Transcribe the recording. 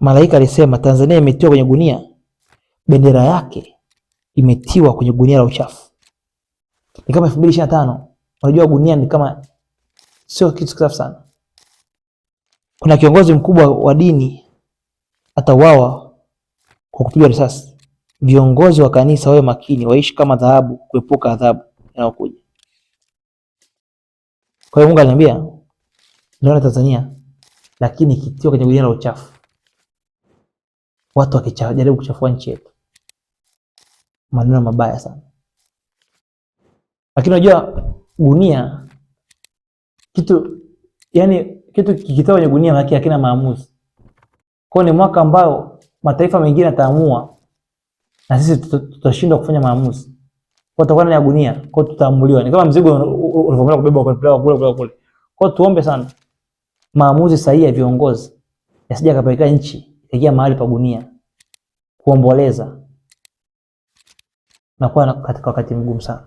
Malaika alisema Tanzania imetiwa kwenye gunia, bendera yake imetiwa kwenye gunia la uchafu. Ni kama 2025. Unajua gunia ni kama sio kitu safi sana. Kuna kiongozi mkubwa wa dini atauawa kwa kupigwa risasi. Viongozi wa kanisa wawe makini, waishi kama dhahabu, kuepuka adhabu inayokuja. Kwa hiyo Mungu aliniambia naona Tanzania lakini kitiwa kwenye gunia la uchafu. Watu wakijaribu kuchafua nchi yetu. Maneno mabaya sana. Lakini unajua gunia kitu kikitoka kwenye gunia haki hakina maamuzi. Kwa ni mwaka ambao mataifa mengine yataamua na sisi tutashindwa kufanya maamuzi. Kwa tutakuwa ndani ya gunia, kwa tutaamuliwa. Ni kama mzigo ulivyokuwa kubeba kule. Kwa tuombe sana maamuzi sahihi ya viongozi yasije kapeleka nchi ikaingia mahali pa gunia, kuomboleza na kuwa katika wakati mgumu sana.